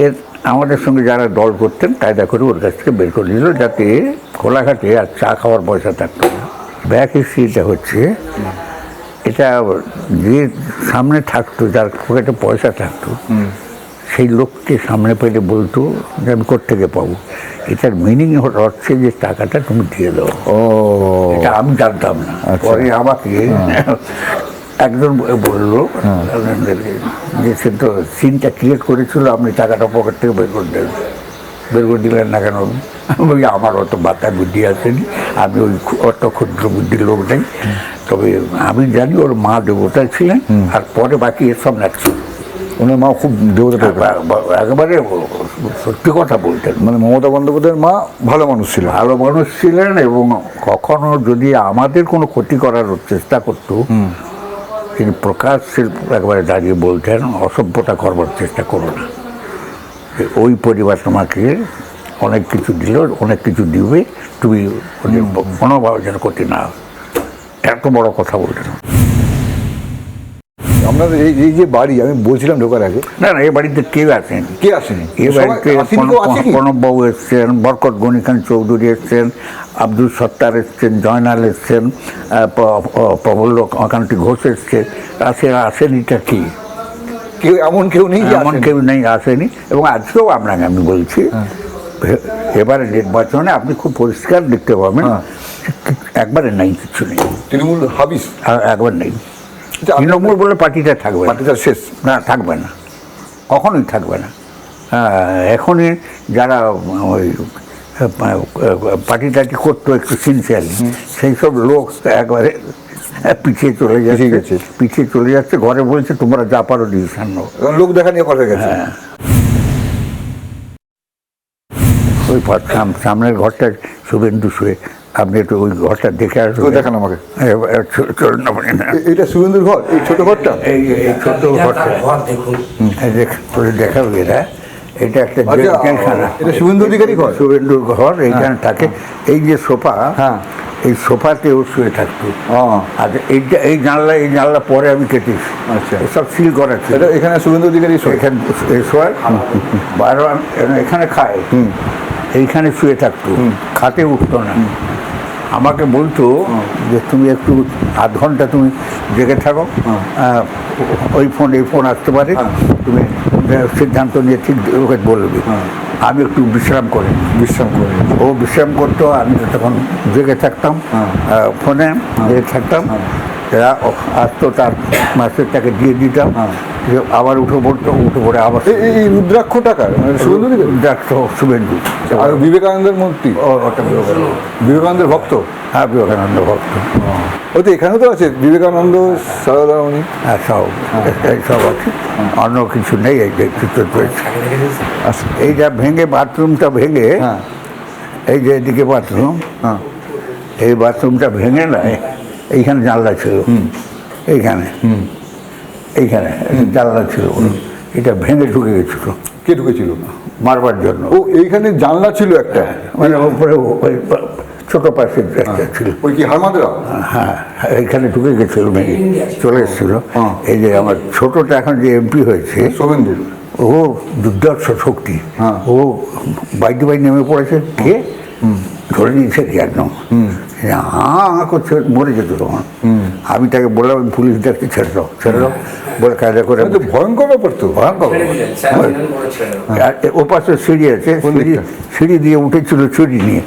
এর আমাদের সঙ্গে যারা দল করতেন কায়দা করে ওর কাছ থেকে বের করে দিল, যাতে খোলাঘাটে আর চা খাওয়ার পয়সা থাকতো না। ব্যাক হিস্ট্রিটা হচ্ছে এটা, যে সামনে থাকতো, যার পকেটে পয়সা থাকতো, সেই লোককে সামনে পেলে বলতো যে আমি কোত্থেকে পাবো। এটার মিনিং হচ্ছে যে টাকাটা তুমি দিয়ে দাও। ও, এটা আমি জানতাম না। পরে আমাকে একজন বললো যে সে তো সিনটা ক্রিয়েট করেছিল, আপনি টাকাটা পকেট থেকে বের করে দেন। বের করে দিলেন না কেন? আমি বলি আমার অত মাথায় বুদ্ধি আসেনি, আমি ওই অত ক্ষুদ্র বুদ্ধির লোক নেই। তবে আমি জানি ওর মা দেবতা ছিলেন, আর পরে বাকি এসব নাচছে। ওনার মা খুব দেবতা টাইপের। একেবারে সত্যি কথা বলতেন। মানে মমতা বন্দ্যোপাধ্যায়ের মা ভালো মানুষ ছিল। ভালো মানুষ ছিলেন, এবং কখনো যদি আমাদের কোনো ক্ষতি করার চেষ্টা করতো, তিনি প্রকাশ্যে একবারে দাঁড়িয়ে বলতেন, অসভ্যতা করবার চেষ্টা করো না, ওই পরিবার তোমাকে অনেক কিছু দিল, অনেক কিছু দিবে, তুমি কোনোভাবে যেন ক্ষতি না হয়। এত বড় কথা বলতেন। আপনাদের এই যে বাড়ি, আমি বলছিলাম ঢোকার আগে, না না, এ বাড়িতে কেউ আসেনি। কে আসেনি? এ বাড়িতে প্রণববাবু এসছেন, বরকত গনি খান চৌধুরী এসছেন, আব্দুল সত্তার এসছেন, জয়নাল এসছেন, প্রফুল্ল কান্তি ঘোষ এসছে। আসেনিটা কি? কেউ এমন কেউ নেই, এমন কেউ নেই, আসেনি। এবং আজকেও আপনাকে আমি বলছি, এবারে নির্বাচনে আপনি খুব পরিষ্কার দেখতে পাবেন, একবারে নেই, কিছু নেই। তৃণমূল হাবিস একবার নেই। তৃণমূল বলে পার্টিটা থাকবে, পার্টিটা শেষ। না, থাকবে না, কখনোই থাকবে না। এখনই যারা ওই পার্টি টাটি করতো একটু সিনসিয়ারলি, সেই সব লোক একবারে পিছিয়ে চলে যাচ্ছে, পিছিয়ে চলে যাচ্ছে। ঘরে বলছে তোমরা যা পারো ডিসিশন নাও, লোক দেখা নিয়ে কথা গেছে। ওই সামনের ঘরটা শুভেন্দু শুয়ে, আপনি একটু ওই ঘরটা দেখে আসবেন। দেখান আমাকে। এটা শুভেন্দুর ঘর, এই ছোট ঘরটা, এই ছোট ঘরটা দেখুন, দেখাবে এরা। এটা একটা জেলখানা, এটা শুভেন্দু অধিকারী ঘর। শুভেন্দুর ঘর এইখানে থাকে। এই যে সোফা, এই সোফাতেও শুয়ে থাকতো। আর এইটা, এই জানলা পরে আমি কেটেছি। আচ্ছা, সব সিল করা ছিল। এখানে শুভেন্দু অধিকারী এখানে শোয়, বারবার এখানে খায়, এইখানে শুয়ে থাকতো, খাতে উঠতো না। আমাকে বলতো যে তুমি একটু আধ ঘন্টা তুমি জেগে থাকো, ওই ফোন আসতে পারে, তুমি সিদ্ধান্ত নিয়ে ঠিক ওকে বলবি। আমি একটু বিশ্রাম করে ও বিশ্রাম করতো, আমি তখন জেগে থাকতাম, ফোনে জেগে থাকতাম। এরা আসতো, তার মাস্টারটাকে দিয়ে দিতাম, আবার উঠে পড়ে আবার। এই রুদ্রাক্ষ টাকা রুদ্রাক্ষ শুভেন্দু। আর বিবেকানন্দের মূর্তি, বিবেকানন্দের ভক্ত। হ্যাঁ, বিবেকানন্দ ভক্ত। ও তো এখানেও তো আছে বিবেকানন্দ, সারদামণি। হ্যাঁ, সব আছে, অন্য কিছু নেই। এই যে এইটা ভেঙে, বাথরুমটা ভেঙে, এই যে এদিকে বাথরুম, এই বাথরুমটা ভেঙে নয়, এইখানে জানলা ছিল, এইখানে জানলা ছিল, এটা ভেঙে ঢুকে গেছিল। কে ঢুকেছিল? মারবার জন্য। ও, এইখানে জানলা ছিল একটা, মানে উপরে ওই ছোট পাশের একটা ছিল। ওই কি হারমাদরা? হ্যাঁ, এইখানে ঢুকে গেছিল, ভেঙে চলে এসেছিল। এই যে আমার ছোটটা এখন যে এমপি হয়েছে, শুভেন্দু, ও ও দুর্ধর্ষ শক্তি, হ্যাঁ। ও বাইতে বাই নেমে পড়েছে, কে ধরে নিয়েছে কি একদম, হা করছে, মরে যেত তখন। আমি তাকে বললাম পুলিশ দেখতে, ছেড়ে দাও বলে কায়দা করে। তো ভয়ঙ্কর ব্যাপার তো, ভয়ঙ্কর। আর ও পাশে সিঁড়ি আছে, সিঁড়ি দিয়ে উঠেছিল চুরি নিয়ে,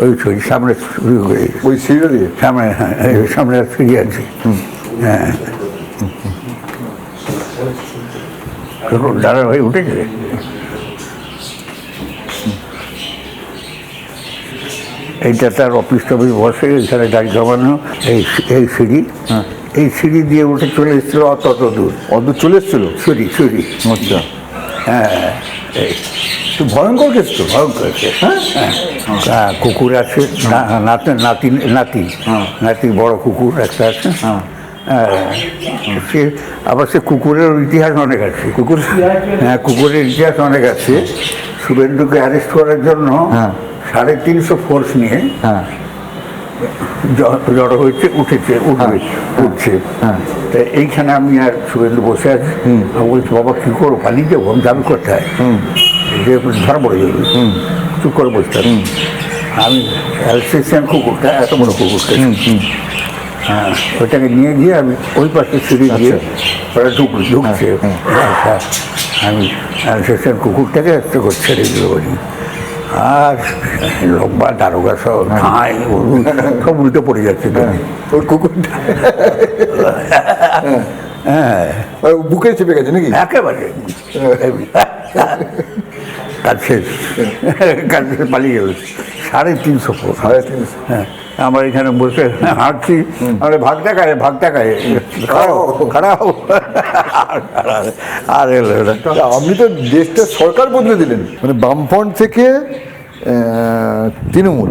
ওই চুরি সামনে শুরু করে, ওই সিঁড়ি দিয়ে সামনে, হ্যাঁ, সামনে সিঁড়ি আছে, হ্যাঁ, দাঁড়া হয়ে উঠেছে। এইটা তার অফিস টফিস বসে, এখানে গাড়ি জমানো, এই সিঁড়ি, এই সিঁড়ি দিয়ে উঠে চলে এসেছিল অত দূর, অদূর চলে এসেছিল সিঁড়ি। আচ্ছা, হ্যাঁ, এই তো ভয়ঙ্কর কেস তো। ভয়ঙ্কর। হ্যাঁ, কুকুর আছে, নাতি বড় কুকুর একটা আছে। সে আবার সে কুকুরের ইতিহাস অনেক আছে, কুকুরের ইতিহাস অনেক আছে। শুভেন্দুকে অ্যারেস্ট করার জন্য 350 ফোর্স নিয়ে জড়ো হয়েছে, উঠছে। তা এইখানে আমি আর শুভেন্দু বসে আছি, আমি বলছি বাবা কী করবো, পালিয়ে যাবো, আমি যাবি কোথায়, যে ধরা পড়ে যাবে, চুপ করে বসতে হবে। আমি অ্যালসেশিয়ান কুকুরটা, এত বড় কুকুরটা, হ্যাঁ, ওইটাকে নিয়ে গিয়ে আমি ওই পাশে সিঁড়ি দিয়ে ওরা ঢুকছে, আমি অ্যালসেশিয়ান কুকুরটাকে একটা করে ছেড়ে দিল, আর লম্বা দারোগা সব খায়, সব উল্টে পড়ে যাচ্ছে ওর কুকুরটা, হ্যাঁ, বুকে চেপে গেছে নাকি একেবারে। কাজ শেষ পালিয়ে গেল। 350 ফুট। হ্যাঁ, আমার এখানে বসে হাঁটছি, আমরা ভাগটা খায় খারাপ। আর এলো এটা। আপনি তো দেশটা সরকার বদলে দিলেন, মানে বামফ্রন্ট থেকে তৃণমূল।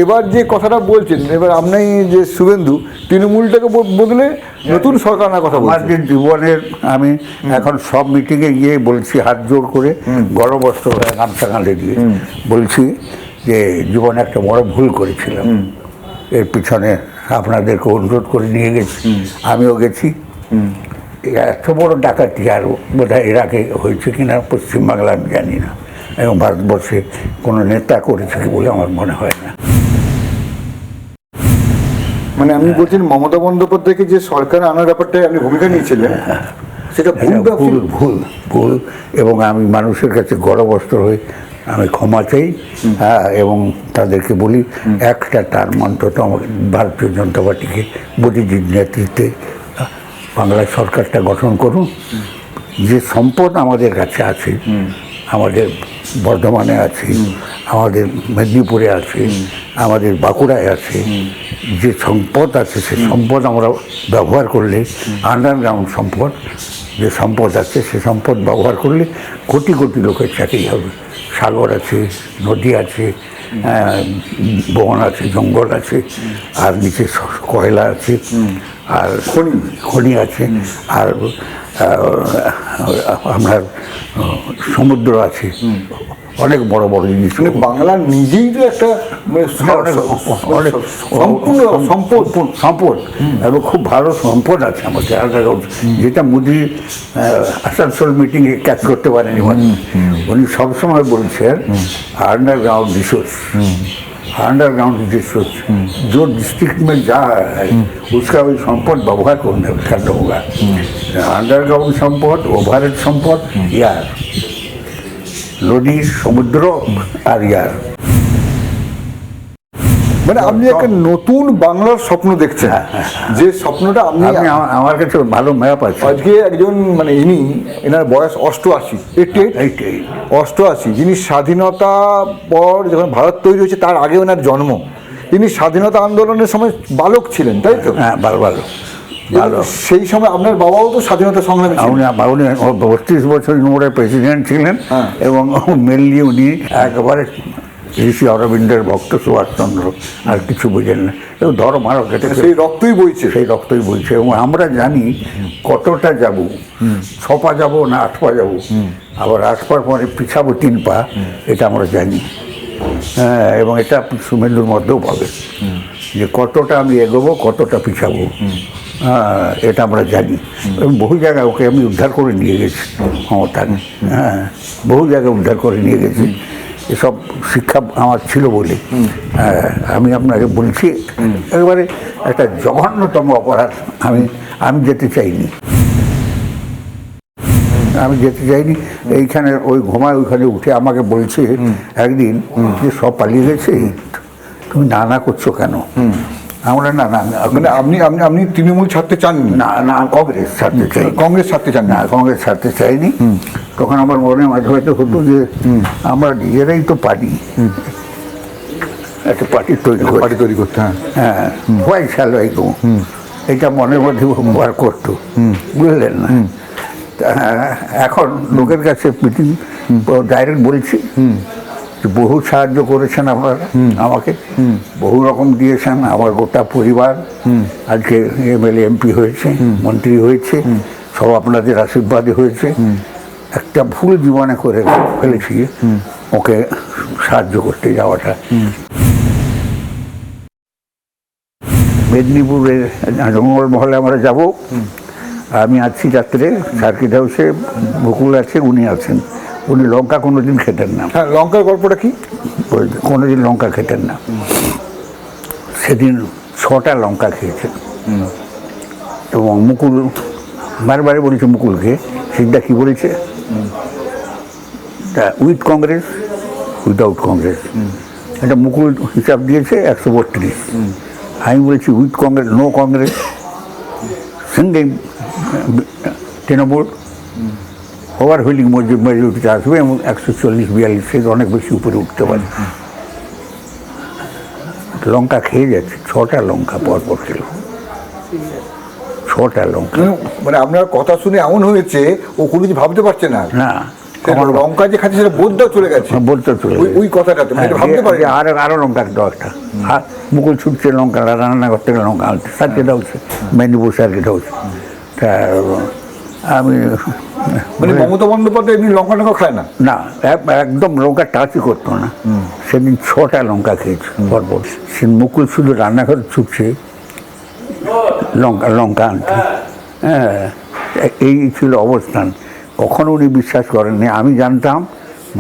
এবার যে কথাটা বলছেন, এবার আপনি যে শুভেন্দু তৃণমূলটাকে বদলে নতুন সরকার আনার কথা আমার বলছেন। যে জীবনের, আমি এখন সব মিটিংয়ে গিয়ে বলছি, হাত জোর করে, গর্ববস্ত্র গামছা কাঁধে দিয়ে বলছি যে জীবনে একটা বড় ভুল করেছিলাম, এর পিছনে আপনাদেরকে অনুরোধ করে নিয়ে গেছি, আমিও গেছি। এত বড় ডাকাতি আর বোধহয় এর আগে হয়েছে কিনা পশ্চিমবাংলা আমি জানি না, এবং ভারতবর্ষে কোনো নেতা করেছে বলে আমার মনে হয় না। মানে আপনি বলছেন মমতা বন্দ্যোপাধ্যায়কে যে সরকার আনার ব্যাপারটায় আপনি ভূমিকা নিয়েছিলেন, সেটা ভুল, এবং আমি মানুষের কাছে গর্ববস্ত্র হয়ে আমি ক্ষমা চাই, হ্যাঁ, এবং তাদেরকে বলি একটা টার্ম অন্তত আমাকে ভারতীয় জনতা পার্টিকে মোদিজির নেতৃত্বে বাংলার সরকারটা গঠন করুন। যে সম্পদ আমাদের কাছে আছে, আমাদের বর্ধমানে আছে, আমাদের মেদিনীপুরে আছে, আমাদের বাঁকুড়ায় আছে, যে সম্পদ আছে সে সম্পদ আমরা ব্যবহার করলে, আন্ডারগ্রাউন্ড সম্পদ যে সম্পদ আছে সে সম্পদ ব্যবহার করলে কোটি কোটি লোকের চাকরি হবে। সাগর আছে, নদী আছে, বন আছে, জঙ্গল আছে, আর নিচে কয়লা আছে, আর খনি আছে, আর আপনার সমুদ্র আছে, অনেক বড় বড় জিনিস। মানে বাংলা নিজেই তো একটা অনেক সম্পদ, এবং খুব ভালো সম্পদ আছে আমাদের, যেটা মোদি আসানসোল মিটিংয়ে ক্যাচ করতে পারেনি। উনি সবসময় বলছেন अंडरग्राउंड रिसोर्स जो डिस्ट्रिक्ट में जा है उसका वही संपद व्यवहार करना होगा। अंडरग्राउंड संपद, ओभारहेड संपद, यार নদী, সমুদ্র আর ইয়ার। মানে আপনি একটা নতুন বাংলার স্বপ্ন দেখছেন, যে স্বপ্নটা আপনি, আমার কাছে ভালো ম্যাপ আছে। আজকে একজন মানে এনার বয়স 88, যিনি স্বাধীনতা পর যখন ভারত তৈরি হয়েছে তার আগে ওনার জন্ম, তিনি স্বাধীনতা আন্দোলনের সময় বালক ছিলেন, তাই তো? হ্যাঁ, ভালো। সেই সময় আপনার বাবাও তো স্বাধীনতা সংগ্রামী ছিলেন। উনি 32 বছর উনি প্রেসিডেন্ট ছিলেন, এবং মেনলি উনি একেবারে ঋষি অরবিন্দের ভক্ত, সুভাষচন্দ্র, আর কিছু বোঝেন না, এবং ধর্ম আরও সেই রক্তই বইছে। এবং আমরা জানি কতটা যাব, 6 পা যাবো না 8 পা যাবো, আবার 8 পার পরে পিছাবো 3 পা, এটা আমরা জানি। হ্যাঁ, এবং এটা আপনি শুভেন্দুর মধ্যেও পাবেন যে কতটা আমি এগোবো, কতটা পিছাবো। এটা আমরা জানি। এবং বহু জায়গায় ওকে আমি উদ্ধার করে নিয়ে গেছি, ক্ষমতাকে। হ্যাঁ, বহু জায়গায় উদ্ধার করে নিয়ে গেছি। এসব শিক্ষা আমার ছিল বলে আমি আপনাকে বলছি, একেবারে একটা জঘন্যতম অপরাধ। আমি যেতে চাইনি, এইখানে ওই ঘুমায় ওইখানে উঠে আমাকে বলছে একদিন যে সব পালিয়ে গেছে, তুমি না করছো কেন? আমরা না মানে আপনি তৃণমূল ছাড়তে চাননি? না, কংগ্রেস ছাড়তে চাই। কংগ্রেস ছাড়তে চান না, কংগ্রেস ছাড়তে চাইনি। তখন আমার মনে মাঝে মাঝে হতো যে আমরা নিজেরাই তো পারি, একটা পার্টি তৈরি করতে। হ্যাঁ, হোয়াই শ্যালো এইরকম, এটা মনের মধ্যে বার করতো, বুঝলেন না? এখন লোকের কাছে মিটিং ডাইরেক্ট বলছি, বহু সাহায্য করেছেন আপনারা আমাকে, বহু রকম দিয়েছেন। আমার গোটা পরিবার আজকে এমএলএ এমপি হয়েছে, মন্ত্রী হয়েছে, সব আপনাদের আশীর্বাদে হয়েছে। একটা ভুল জীবনে করে ফেলেছি ওকে সাহায্য করতে যাওয়াটা। মেদিনীপুরের জঙ্গলমহলে আমরা যাব। আমি আছি রাত্রে সার্কিট হাউসে, বকুল আছে, উনি আছেন। উনি লঙ্কা কোনোদিন খেতেন না। হ্যাঁ, লঙ্কার গল্পটা কি? কোনোদিন লঙ্কা খেতেন না। সেদিন 6টা লঙ্কা খেয়েছেন। এবং মুকুল বারবারে বলেছে মুকুলকে, সিদ্ধা কি বলেছে, উইথ কংগ্রেস উইদাউট কংগ্রেস। এটা মুকুল হিসাব দিয়েছে 132। আমি বলেছি উইথ কংগ্রেস, নো কংগ্রেস, সঙ্গে তৃণমূল ওভারহুইলিং মেজরিটিতে আসবে এবং 140-42 থেকে অনেক বেশি উপরে উঠতে পারে। লঙ্কা খেয়ে যাচ্ছে, 6টা লঙ্কা পরপর খেল, 6টা লঙ্কা। মানে আপনার কথা শুনে এমন হয়েছে ও কোনো কিছু ভাবতে পারছে না। না, লঙ্কা যে খাচ্ছে সেটা বোধটাও চলে গেছে, ওই কথাটাতে ভাবতে পারে। আরো লঙ্কা দাও একটা। মুকুল ছুটছে লঙ্কা, রান্না করতে গেলে লঙ্কা আনছে, সার্কিট হাউসে, মেদিনীপুর সার্কিট হাউসে। তা আমি মানে মমতা বন্দ্যোপাধ্যায় এমনি লঙ্কা খায় না? না, একদম লঙ্কা টাচই করতো না। সেদিন 6টা লঙ্কা খেয়েছে পরপর। সে মুকুল শুধু রান্নাঘরে ছুটছে লঙ্কা আনতে। হ্যাঁ, এই ছিল অবস্থান। কখনো উনি বিশ্বাস করেননি। আমি জানতাম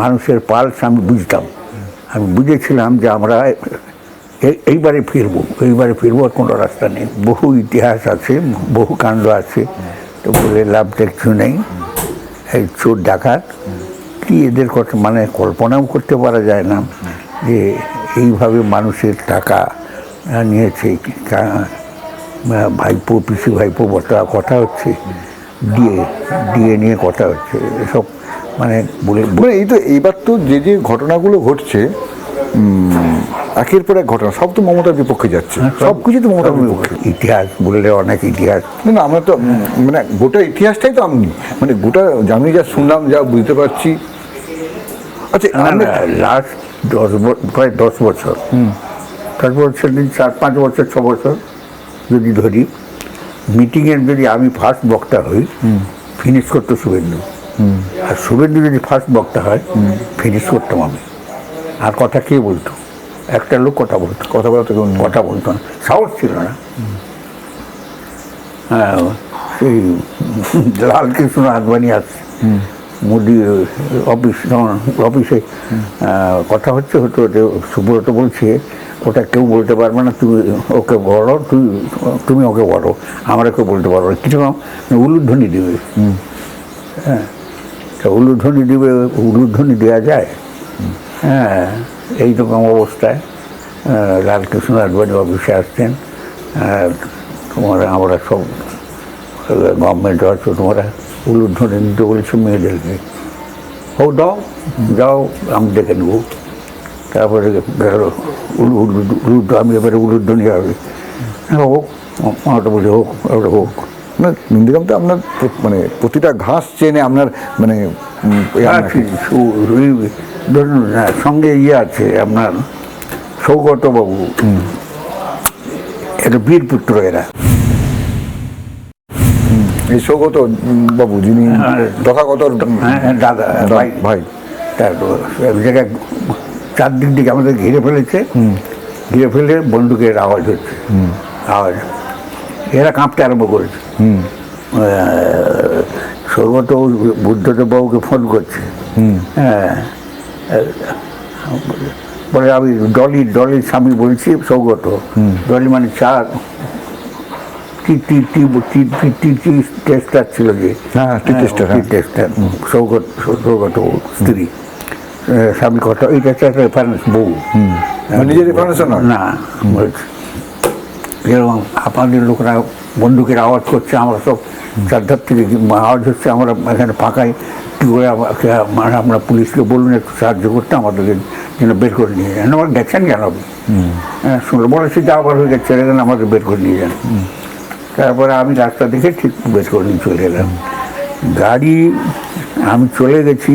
মানুষের পালস, আমি বুঝতাম। আমি বুঝেছিলাম যে আমরা এইবারে ফিরবো, আর কোনো রাস্তা নেই। বহু ইতিহাস আছে, বহু কাণ্ড আছে, তো বলে লাভ কিছু নেই। এই চোর ডাকাত কি, এদের কথা মানে কল্পনাও করতে পারা যায় না যে এইভাবে মানুষের টাকা নিয়েছে। ভাইপো, পিসি ভাইপো কথা হচ্ছে, দিয়ে নিয়ে কথা হচ্ছে, এসব মানে বলে এই তো এইবার তো যে ঘটনাগুলো ঘটছে, একের পর এক ঘটনা, সব তো মমতার বিপক্ষে যাচ্ছে, সব কিছু তো মমতার বিপক্ষে। ইতিহাস বললে অনেক ইতিহাস। না, আমরা তো মানে গোটা ইতিহাসটাই তো আমি মানে গোটা আমি যা শুনলাম, যা বুঝতে পারছি। আচ্ছা, লাস্ট 10 বছর, তারপর সেদিন 4-5 বছর, 6 বছর যদি ধরি, মিটিংয়ের যদি আমি ফার্স্ট বক্তা হই, ফিনিশ করতো শুভেন্দু। আর শুভেন্দু যদি ফার্স্ট বক্তা হয়, ফিনিশ করতাম আমি। আর কথা কে বলতো? একটা লোক কথা বলতো না, সাহস ছিল না। হ্যাঁ, সেই লালকৃষ্ণ আদবানি আসছে মোদি অফিসে, কথা হতো যে সুব্রত বলছে ওটা কেউ বলতে পারবে না, তুমি ওকে বলো, তুমি ওকে বলো, আমরা কেউ বলতে পারবো না। কিরকম উলুধ্বনি দিবে। হ্যাঁ, উলুধ্বনি দেওয়া যায়? হ্যাঁ, এইরকম অবস্থায় লালকৃষ্ণ আদবানি অফিসে আসছেন। আমরা সব গভর্নমেন্ট আছো, তোমরা উলুধ্বনি দিতে বলেছো মেয়েদেরকে, যাও আমি দেখে নেবো। তারপরে আমি এবারে উলুধ্বনি হবে, হোক, মাটা বলছে হোক, ওটা হোক। না, নন্দীগ্রাম তো আপনার মানে প্রতিটা ঘাস চেনে আপনার মানে ধরুন সঙ্গে আছে আপনার সৌগত বাবু, এটা বীরপুত্র এরা। এই সৌগত বাবু যিনি তথাগত দাদা ভাই, তারপর এক জায়গায় চারদিক দিকে আমাদের ঘিরে ফেলেছে, ঘিরে ফেলে বন্দুকের আওয়াজ হচ্ছে, আওয়াজ এরা কাঁপতে আরম্ভ করেছে। সৌগত বুদ্ধদেব বাবুকে ফোন করছে, হ্যাঁ, বলে আমি ডলির স্বামী বলছি সৌগত। ডলি মানে চার টেস্টার ছিল যে, টেস্টার সৌগত স্ত্রী স্বামী কথা, এইটা একটা রেফারেন্স বউ, নিজের রেফারেন্স না বলছে এরকম আপনাদের লোকরা বন্দুকের আওয়াজ করছে, আমরা সব চারধার থেকে আওয়াজ হচ্ছে, আমরা এখানে ফাঁকায় কী করে আমরা পুলিশকে বলুন একটু সাহায্য করতে, আমাদেরকে যেন বের করে নিয়ে যান। আমার দেখছেন কেন আপনি? হ্যাঁ, শুনলো বলেছি যা আবার হয়ে গেছে, ছেড়ে দেন, আমাদের বের করে নিয়ে যান। তারপরে আমি রাস্তা দেখে ঠিক বের করে নিয়ে চলে এলাম। গাড়ি আমি চলে গেছি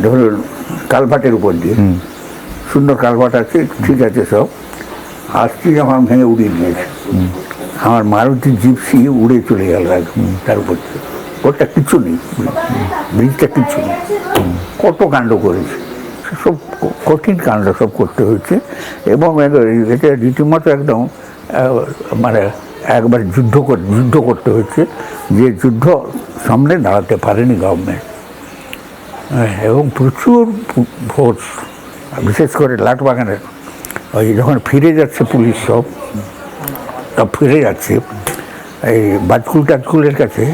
ধরুন কালভার্টের উপর দিয়ে, সুন্দর কালভার্ট আছে, ঠিক আছে সব, আসছি যখন ভেঙে উড়িয়ে নিয়েছে। আমার মারুতি জিপসি উড়ে চলে গেল একদম তার উপর থেকে। ওটা কিছু নেই, ব্রিজটা কিছু নেই। কত কাণ্ড করেছে, সব কঠিন কাণ্ড সব করতে হয়েছে। এবং এটা রীতিমতো একদম মানে একবার যুদ্ধ করতে হয়েছে, যে যুদ্ধ সামনে দাঁড়াতে পারেনি গভর্নমেন্ট। এবং প্রচুর ভোট, বিশেষ করে লাটবাগানের ওই যখন ফিরে যাচ্ছে পুলিশ সব ফিরে যাচ্ছে, এই টাজকুলের কাছে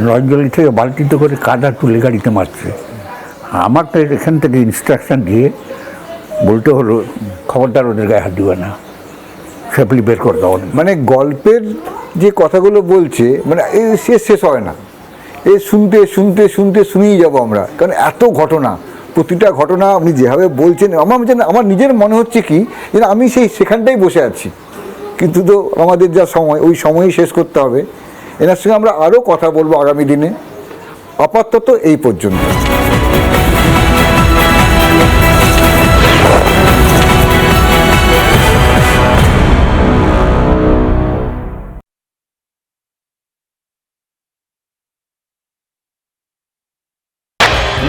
নজলি থেকে বালতিতে করে কাদা তুলে গাড়িতে মারছে। আমাকে এখান থেকে ইনস্ট্রাকশন দিয়ে বলতে হলো খবরদার ওদের গায়ে হাত দিবে না, সেপলি বের করে দেওয়া। মানে গল্পের যে কথাগুলো বলছে, মানে এই শেষ হয় না, এই শুনতে শুনতে শুনতে শুনেই যাবো আমরা, কারণ এত ঘটনা, প্রতিটা ঘটনা আপনি যেভাবে বলছেন আমার নিজের মনে হচ্ছে কি যেন আমি সেখানটাই বসে আছি। কিন্তু তো আমাদের যা সময়, ওই সময়ই শেষ করতে হবে। এনার সঙ্গে আমরা আরও কথা বলবো আগামী দিনে। আপাতত এই পর্যন্ত।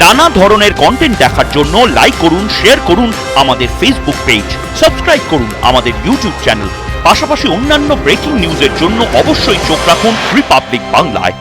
নানা ধরনের কন্টেন্ট দেখার জন্য লাইক করুন, শেয়ার করুন আমাদের ফেসবুক পেজ, সাবস্ক্রাইব করুন আমাদের ইউটিউব চ্যানেল। পাশাপাশি অন্যান্য ব্রেকিং নিউজের জন্য অবশ্যই চোখ রাখুন রিপাবলিক বাংলায়।